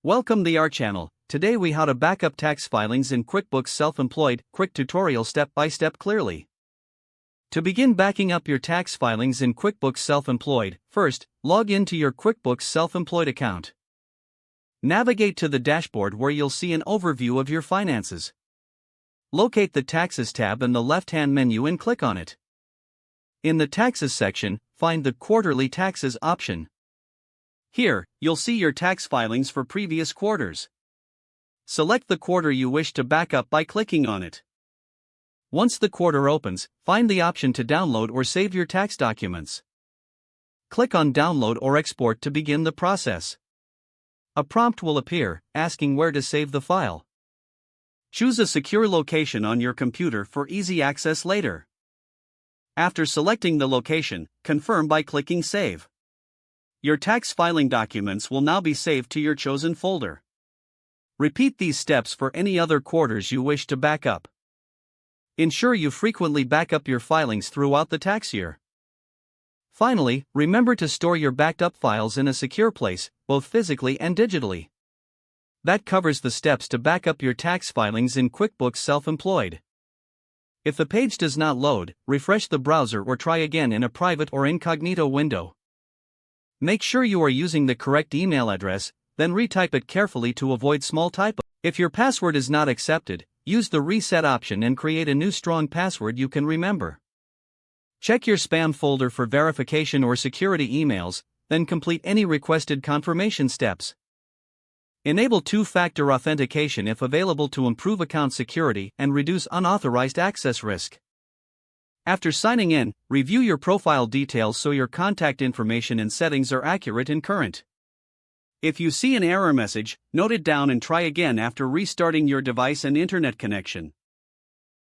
Welcome to our channel. Today we how to back up tax filings in QuickBooks Self-Employed, quick tutorial step by step clearly. To begin backing up your tax filings in QuickBooks Self-Employed, first, log into your QuickBooks Self-Employed account. Navigate to the dashboard where you'll see an overview of your finances. Locate the Taxes tab in the left-hand menu and click on it. In the Taxes section, find the Quarterly Taxes option. Here, you'll see your tax filings for previous quarters. Select the quarter you wish to back up by clicking on it. Once the quarter opens, find the option to download or save your tax documents. Click on Download or Export to begin the process. A prompt will appear, asking where to save the file. Choose a secure location on your computer for easy access later. After selecting the location, confirm by clicking Save. Your tax filing documents will now be saved to your chosen folder. Repeat these steps for any other quarters you wish to back up. Ensure you frequently back up your filings throughout the tax year. Finally, remember to store your backed up files in a secure place, both physically and digitally. That covers the steps to back up your tax filings in QuickBooks Self-Employed. If the page does not load, refresh the browser or try again in a private or incognito window. Make sure you are using the correct email address, then retype it carefully to avoid small typos. If your password is not accepted, use the reset option and create a new strong password you can remember. Check your spam folder for verification or security emails, then complete any requested confirmation steps. Enable two-factor authentication if available to improve account security and reduce unauthorized access risk. After signing in, review your profile details so your contact information and settings are accurate and current. If you see an error message, note it down and try again after restarting your device and internet connection.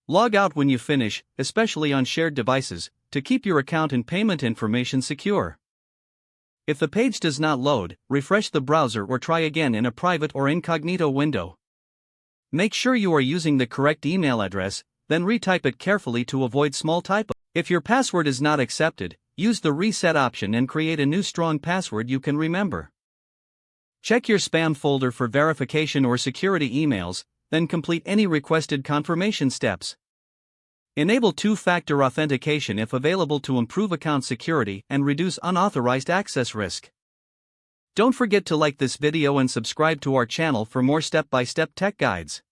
Log out when you finish, especially on shared devices, to keep your account and payment information secure. If the page does not load, refresh the browser or try again in a private or incognito window. Make sure you are using the correct email address, then retype it carefully to avoid small typos. If your password is not accepted, use the reset option and create a new strong password you can remember. Check your spam folder for verification or security emails, then complete any requested confirmation steps. Enable two-factor authentication if available to improve account security and reduce unauthorized access risk. Don't forget to like this video and subscribe to our channel for more step-by-step tech guides.